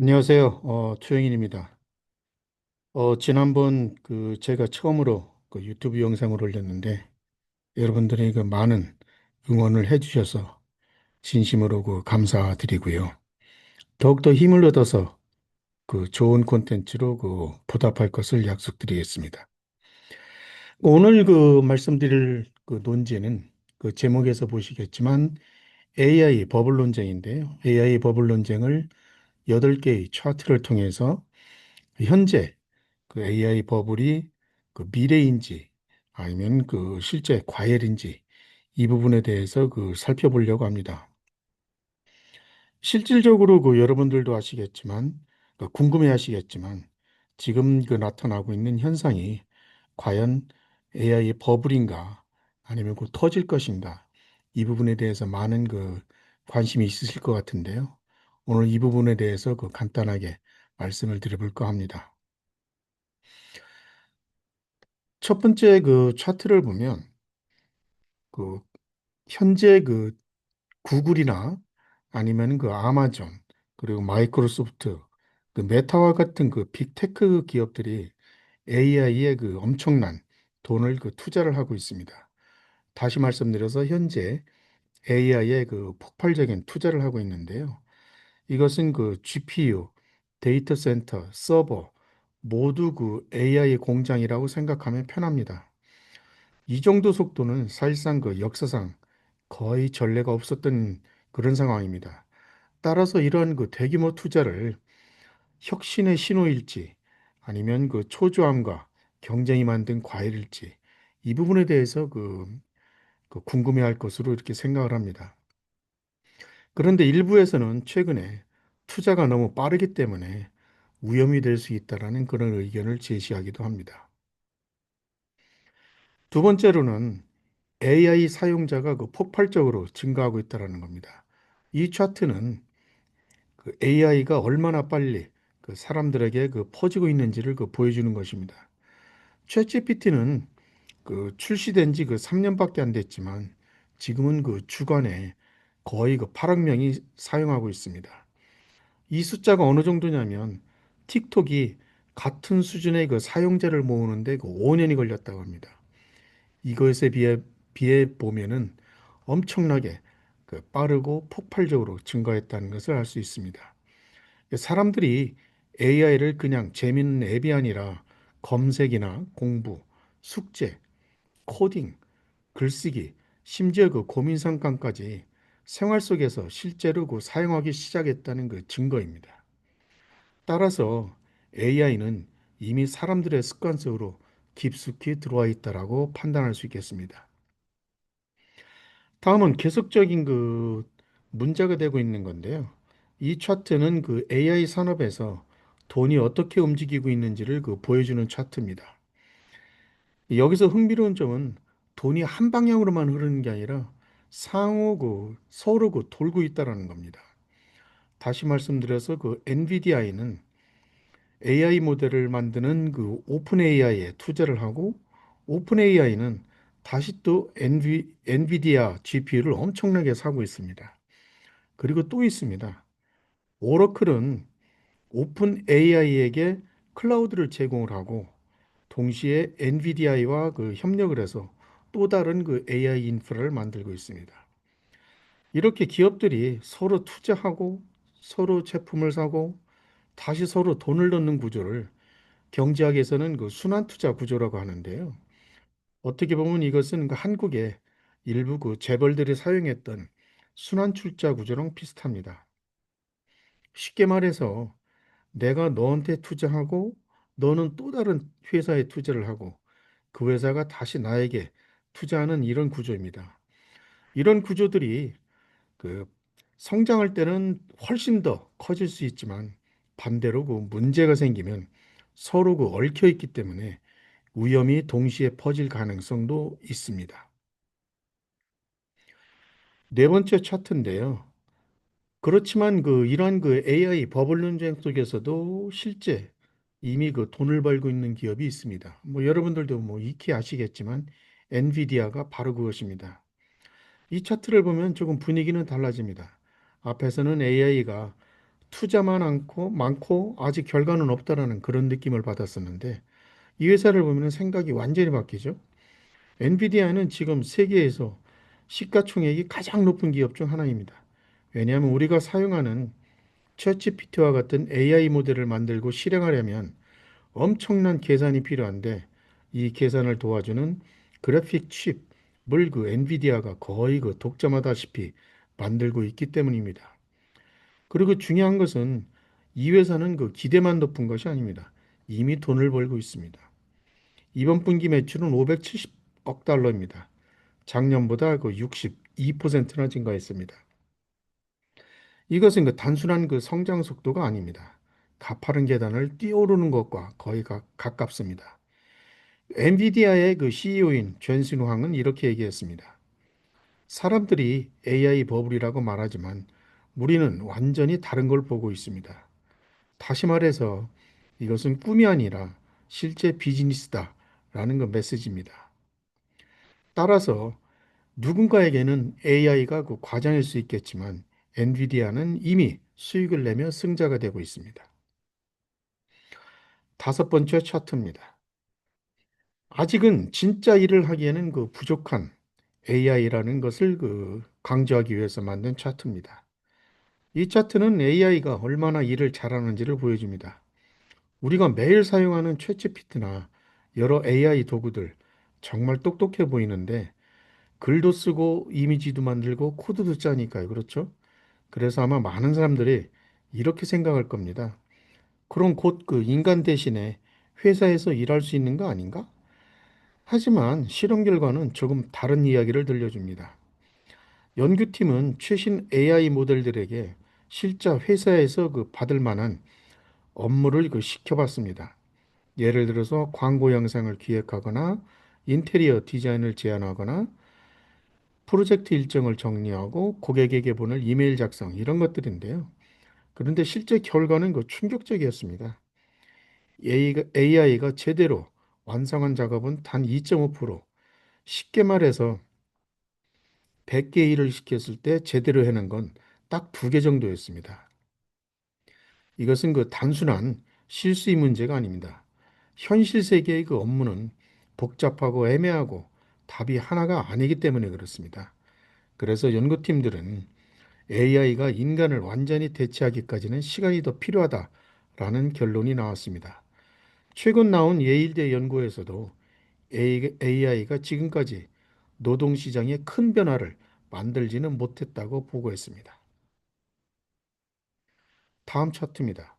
안녕하세요. 최영일입니다. 지난번 제가 처음으로 유튜브 영상을 올렸는데 여러분들이 많은 응원을 해주셔서 진심으로 감사드리고요. 더욱더 힘을 얻어서 좋은 콘텐츠로 보답할 것을 약속드리겠습니다. 오늘 말씀드릴 논제는 제목에서 보시겠지만 AI 버블 논쟁인데요. AI 버블 논쟁을 8개의 차트를 통해서 현재 AI 버블이 미래인지 아니면 실제 과열인지 이 부분에 대해서 살펴보려고 합니다. 실질적으로 여러분들도 아시겠지만 궁금해 하시겠지만 지금 나타나고 있는 현상이 과연 AI 버블인가 아니면 터질 것인가 이 부분에 대해서 많은 관심이 있으실 것 같은데요. 오늘 이 부분에 대해서 간단하게 말씀을 드려볼까 합니다. 첫 번째 차트를 보면 그 현재 구글이나 아니면 아마존 그리고 마이크로소프트 메타와 같은 빅테크 기업들이 AI에 엄청난 돈을 투자를 하고 있습니다. 다시 말씀드려서 현재 AI에 폭발적인 투자를 하고 있는데요. 이것은 GPU, 데이터 센터, 서버 모두 AI 공장이라고 생각하면 편합니다. 이 정도 속도는 사실상 역사상 거의 전례가 없었던 그런 상황입니다. 따라서 이러한 대규모 투자를 혁신의 신호일지 아니면 초조함과 경쟁이 만든 과일일지 이 부분에 대해서 궁금해할 것으로 이렇게 생각을 합니다. 그런데 일부에서는 최근에 투자가 너무 빠르기 때문에 위험이 될 수 있다라는 그런 의견을 제시하기도 합니다. 두 번째로는 AI 사용자가 폭발적으로 증가하고 있다는 겁니다. 이 차트는 AI가 얼마나 빨리 사람들에게 퍼지고 있는지를 보여주는 것입니다. 챗GPT는 출시된 지 3년밖에 안 됐지만 지금은 주간에 거의 8억 명이 사용하고 있습니다. 이 숫자가 어느 정도냐면 틱톡이 같은 수준의 사용자를 모으는데 5년이 걸렸다고 합니다. 이것에 비해 보면은 엄청나게 빠르고 폭발적으로 증가했다는 것을 알 수 있습니다. 사람들이 AI를 그냥 재밌는 앱이 아니라 검색이나 공부, 숙제, 코딩, 글쓰기, 심지어 고민 상담까지 생활 속에서 실제로 사용하기 시작했다는 증거입니다. 따라서 AI는 이미 사람들의 습관 속으로 깊숙이 들어와 있다라고 판단할 수 있겠습니다. 다음은 계속적인 문제가 되고 있는 건데요. 이 차트는 AI 산업에서 돈이 어떻게 움직이고 있는지를 보여주는 차트입니다. 여기서 흥미로운 점은 돈이 한 방향으로만 흐르는 게 아니라 상호 서로 돌고 있다라는 겁니다. 다시 말씀드려서 엔비디아는 AI 모델을 만드는 오픈 AI에 투자를 하고 오픈 AI는 다시 또 엔비디아 GPU를 엄청나게 사고 있습니다. 그리고 또 있습니다. 오러클은 오픈 AI에게 클라우드를 제공을 하고 동시에 엔비디아와 협력을 해서 또 다른 AI 인프라를 만들고 있습니다. 이렇게 기업들이 서로 투자하고 서로 제품을 사고 다시 서로 돈을 넣는 구조를 경제학에서는 순환 투자 구조라고 하는데요. 어떻게 보면 이것은 한국의 일부 재벌들이 사용했던 순환 출자 구조랑 비슷합니다. 쉽게 말해서 내가 너한테 투자하고 너는 또 다른 회사에 투자를 하고 그 회사가 다시 나에게 투자하는 이런 구조입니다. 이런 구조들이 그 성장할 때는 훨씬 더 커질 수 있지만 반대로 문제가 생기면 서로 얽혀 있기 때문에 위험이 동시에 퍼질 가능성도 있습니다. 네 번째 차트인데요. 그렇지만 이러한 AI 버블 논쟁 속에서도 실제 이미 돈을 벌고 있는 기업이 있습니다. 뭐 여러분들도 익히 아시겠지만 엔비디아가 바로 그것입니다. 이 차트를 보면 조금 분위기는 달라집니다. 앞에서는 AI가 투자만 많고 아직 결과는 없다라는 그런 느낌을 받았었는데 이 회사를 보면 생각이 완전히 바뀌죠. 엔비디아는 지금 세계에서 시가총액이 가장 높은 기업 중 하나입니다. 왜냐하면 우리가 사용하는 챗GPT와 같은 AI 모델을 만들고 실행하려면 엄청난 계산이 필요한데 이 계산을 도와주는 그래픽 칩을 그 엔비디아가 거의 그 독점하다시피 만들고 있기 때문입니다. 그리고 중요한 것은 이 회사는 그 기대만 높은 것이 아닙니다. 이미 돈을 벌고 있습니다. 이번 분기 매출은 570억 달러입니다. 작년보다 그 62%나 증가했습니다. 이것은 그 단순한 그 성장 속도가 아닙니다. 가파른 계단을 뛰어오르는 것과 거의 가깝습니다. 엔비디아의 그 CEO인 존슨 황은 이렇게 얘기했습니다. 사람들이 AI 버블이라고 말하지만 우리는 완전히 다른 걸 보고 있습니다. 다시 말해서 이것은 꿈이 아니라 실제 비즈니스다 라는 그 메시지입니다. 따라서 누군가에게는 AI가 그 과장일 수 있겠지만 엔비디아는 이미 수익을 내며 승자가 되고 있습니다. 다섯 번째 차트입니다. 아직은 진짜 일을 하기에는 그 부족한 AI라는 것을 그 강조하기 위해서 만든 차트입니다. 이 차트는 AI가 얼마나 일을 잘하는지를 보여줍니다. 우리가 매일 사용하는 챗GPT나 여러 AI 도구들 정말 똑똑해 보이는데 글도 쓰고 이미지도 만들고 코드도 짜니까요. 그렇죠? 그래서 아마 많은 사람들이 이렇게 생각할 겁니다. 그럼 곧 그 인간 대신에 회사에서 일할 수 있는 거 아닌가? 하지만 실험 결과는 조금 다른 이야기를 들려줍니다. 연구팀은 최신 AI 모델들에게 실제 회사에서 그 받을 만한 업무를 그 시켜봤습니다. 예를 들어서 광고 영상을 기획하거나 인테리어 디자인을 제안하거나 프로젝트 일정을 정리하고 고객에게 보낼 이메일 작성 이런 것들인데요. 그런데 실제 결과는 그 충격적이었습니다. AI가 제대로 완성한 작업은 단 2.5%, 쉽게 말해서 100개 일을 시켰을 때 제대로 해낸 건 딱 2개 정도였습니다. 이것은 그 단순한 실수의 문제가 아닙니다. 현실 세계의 그 업무는 복잡하고 애매하고 답이 하나가 아니기 때문에 그렇습니다. 그래서 연구팀들은 AI가 인간을 완전히 대체하기까지는 시간이 더 필요하다라는 결론이 나왔습니다. 최근 나온 예일대 연구에서도 AI가 지금까지 노동시장에 큰 변화를 만들지는 못했다고 보고했습니다. 다음 차트입니다.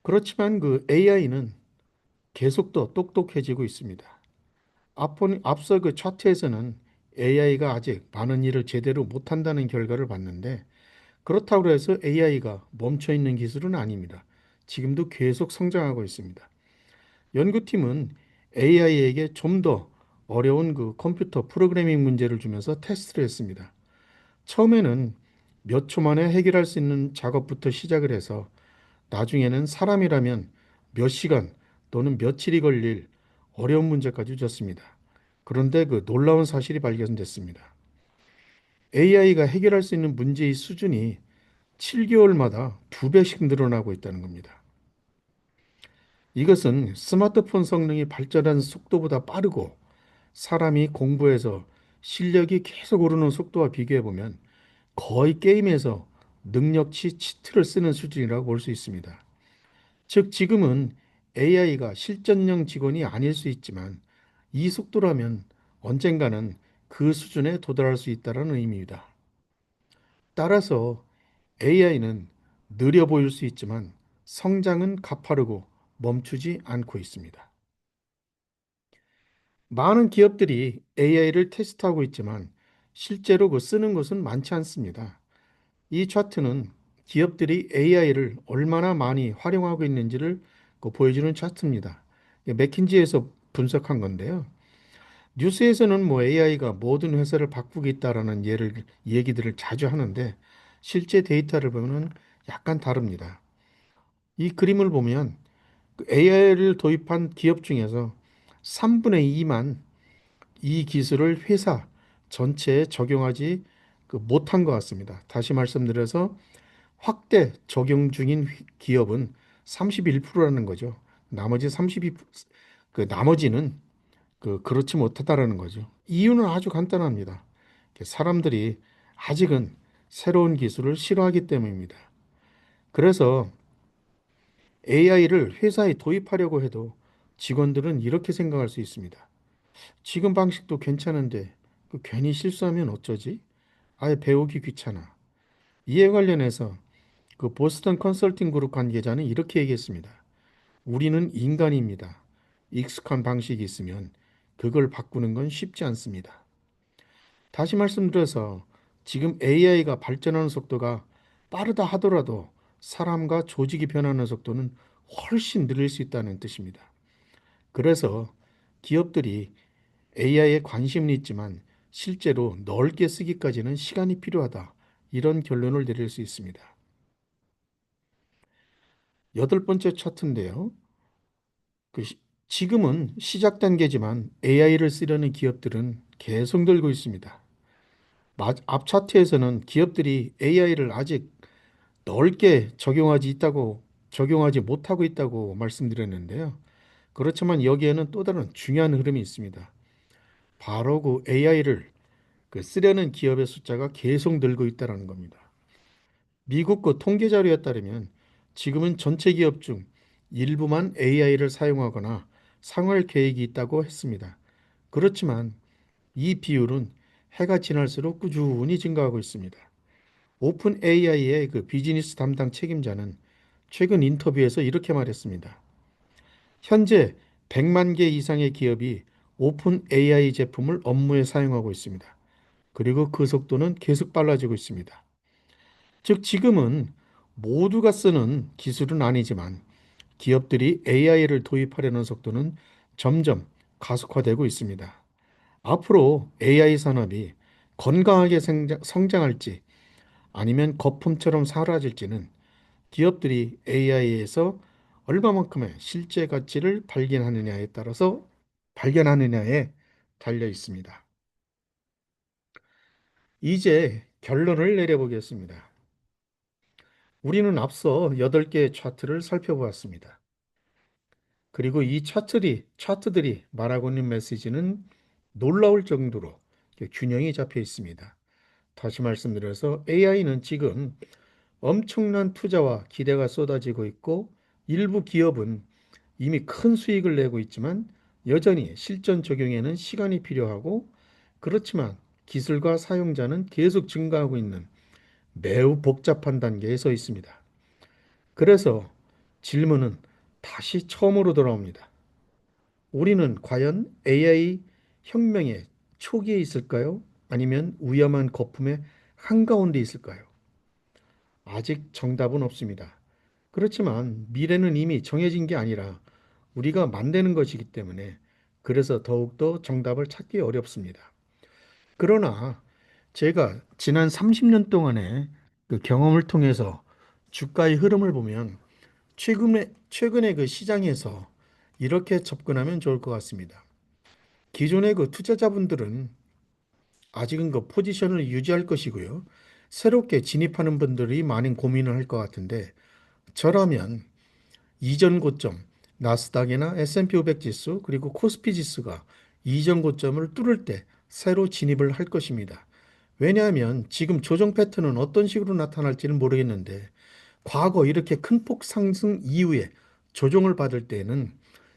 그렇지만 그 AI는 계속 더 똑똑해지고 있습니다. 앞서 그 차트에서는 AI가 아직 많은 일을 제대로 못한다는 결과를 봤는데 그렇다고 해서 AI가 멈춰 있는 기술은 아닙니다. 지금도 계속 성장하고 있습니다. 연구팀은 AI에게 좀 더 어려운 그 컴퓨터 프로그래밍 문제를 주면서 테스트를 했습니다. 처음에는 몇 초 만에 해결할 수 있는 작업부터 시작을 해서 나중에는 사람이라면 몇 시간 또는 며칠이 걸릴 어려운 문제까지 줬습니다. 그런데 그 놀라운 사실이 발견됐습니다. AI가 해결할 수 있는 문제의 수준이 7개월마다 2배씩 늘어나고 있다는 겁니다. 이것은 스마트폰 성능이 발전한 속도보다 빠르고 사람이 공부해서 실력이 계속 오르는 속도와 비교해 보면 거의 게임에서 능력치 치트를 쓰는 수준이라고 볼 수 있습니다. 즉, 지금은 AI가 실전형 직원이 아닐 수 있지만 이 속도라면 언젠가는 그 수준에 도달할 수 있다는 의미입니다. 따라서 AI는 느려 보일 수 있지만 성장은 가파르고 멈추지 않고 있습니다. 많은 기업들이 AI를 테스트하고 있지만 실제로 그 쓰는 것은 많지 않습니다. 이 차트는 기업들이 AI를 얼마나 많이 활용하고 있는지를 그 보여주는 차트입니다. 맥킨지에서 분석한 건데요. 뉴스에서는 뭐 AI가 모든 회사를 바꾸겠다라는 얘기들을 자주 하는데 실제 데이터를 보면 약간 다릅니다. 이 그림을 보면 AI를 도입한 기업 중에서 3분의 2만 이 기술을 회사 전체에 적용하지 못한 것 같습니다. 다시 말씀드려서 확대 적용 중인 기업은 31%라는 거죠. 나머지 32, 나머지는 그렇지 못하다라는 거죠. 이유는 아주 간단합니다. 사람들이 아직은 새로운 기술을 싫어하기 때문입니다. 그래서 AI를 회사에 도입하려고 해도 직원들은 이렇게 생각할 수 있습니다. 지금 방식도 괜찮은데 괜히 실수하면 어쩌지? 아예 배우기 귀찮아. 이에 관련해서 보스턴 컨설팅 그룹 관계자는 이렇게 얘기했습니다. 우리는 인간입니다. 익숙한 방식이 있으면 그걸 바꾸는 건 쉽지 않습니다. 다시 말씀드려서 지금 AI가 발전하는 속도가 빠르다 하더라도 사람과 조직이 변하는 속도는 훨씬 느릴 수 있다는 뜻입니다. 그래서 기업들이 AI에 관심은 있지만 실제로 넓게 쓰기까지는 시간이 필요하다. 이런 결론을 내릴 수 있습니다. 여덟 번째 차트인데요. 그 시- 지금은 시작 단계지만 AI를 쓰려는 기업들은 계속 늘고 있습니다. 앞 차트에서는 기업들이 AI를 아직 넓게 적용하지 못하고 있다고 말씀드렸는데요. 그렇지만 여기에는 또 다른 중요한 흐름이 있습니다. 바로 AI를 쓰려는 기업의 숫자가 계속 늘고 있다는 겁니다. 미국 통계 자료에 따르면 지금은 전체 기업 중 일부만 AI를 사용하거나 상용할 계획이 있다고 했습니다. 그렇지만 이 비율은 해가 지날수록 꾸준히 증가하고 있습니다. 오픈 AI의 비즈니스 담당 책임자는 최근 인터뷰에서 이렇게 말했습니다. 현재 100만 개 이상의 기업이 오픈 AI 제품을 업무에 사용하고 있습니다. 그리고 그 속도는 계속 빨라지고 있습니다. 즉, 지금은 모두가 쓰는 기술은 아니지만 기업들이 AI를 도입하려는 속도는 점점 가속화되고 있습니다. 앞으로 AI 산업이 건강하게 성장할지 아니면 거품처럼 사라질지는 기업들이 AI에서 얼마만큼의 실제 가치를 발견하느냐에 달려 있습니다. 이제 결론을 내려보겠습니다. 우리는 앞서 8개의 차트를 살펴보았습니다. 그리고 이 차트들이 말하고 있는 메시지는 놀라울 정도로 균형이 잡혀 있습니다. 다시 말씀드려서 AI는 지금 엄청난 투자와 기대가 쏟아지고 있고 일부 기업은 이미 큰 수익을 내고 있지만 여전히 실전 적용에는 시간이 필요하고 그렇지만 기술과 사용자는 계속 증가하고 있는 매우 복잡한 단계에 서 있습니다. 그래서 질문은 다시 처음으로 돌아옵니다. 우리는 과연 AI 혁명의 초기에 있을까요? 아니면 위험한 거품의 한가운데 있을까요? 아직 정답은 없습니다. 그렇지만 미래는 이미 정해진 게 아니라 우리가 만드는 것이기 때문에 그래서 더욱더 정답을 찾기 어렵습니다. 그러나 제가 지난 30년 동안의 경험을 통해서 주가의 흐름을 보면 최근에 시장에서 이렇게 접근하면 좋을 것 같습니다. 기존의 투자자분들은 아직은 포지션을 유지할 것이고요. 새롭게 진입하는 분들이 많은 고민을 할 것 같은데 저라면 이전 고점, 나스닥이나 S&P 500 지수 그리고 코스피 지수가 이전 고점을 뚫을 때 새로 진입을 할 것입니다. 왜냐하면 지금 조정 패턴은 어떤 식으로 나타날지는 모르겠는데 과거 이렇게 큰 폭 상승 이후에 조정을 받을 때는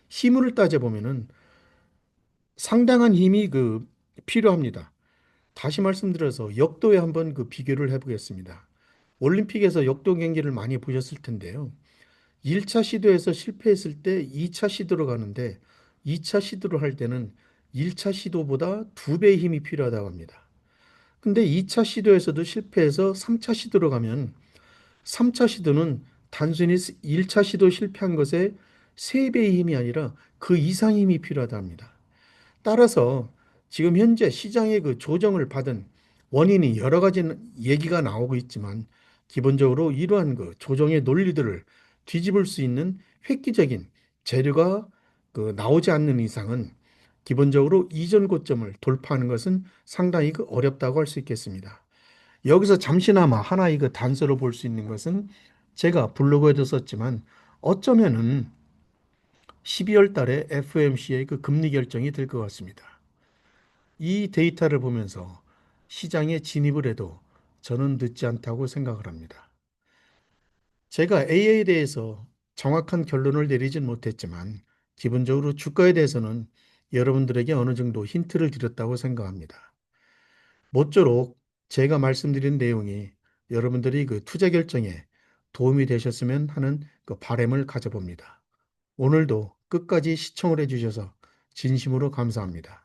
힘을 따져보면은 상당한 힘이 필요합니다. 다시 말씀드려서 역도에 한번 비교를 해보겠습니다. 올림픽에서 역도 경기를 많이 보셨을 텐데요. 1차 시도에서 실패했을 때 2차 시도로 가는데 2차 시도를 할 때는 1차 시도보다 2배의 힘이 필요하다고 합니다. 근데 2차 시도에서도 실패해서 3차 시도로 가면 3차 시도는 단순히 1차 시도 실패한 것에 3배의 힘이 아니라 그 이상 힘이 필요하다 합니다. 따라서 지금 현재 시장의 조정을 받은 원인이 여러 가지 얘기가 나오고 있지만 기본적으로 이러한 조정의 논리들을 뒤집을 수 있는 획기적인 재료가 나오지 않는 이상은 기본적으로 이전 고점을 돌파하는 것은 상당히 어렵다고 할 수 있겠습니다. 여기서 잠시나마 하나의 그 단서로 볼 수 있는 것은 제가 블로그에도 썼지만 어쩌면은 12월 달에 FOMC의 그 금리 결정이 될 것 같습니다. 이 데이터를 보면서 시장에 진입을 해도 저는 늦지 않다고 생각을 합니다. 제가 AI에 대해서 정확한 결론을 내리진 못했지만 기본적으로 주가에 대해서는 여러분들에게 어느 정도 힌트를 드렸다고 생각합니다. 모쪼록 제가 말씀드린 내용이 여러분들이 그 투자 결정에 도움이 되셨으면 하는 그 바람을 가져봅니다. 오늘도 끝까지 시청을 해주셔서 진심으로 감사합니다.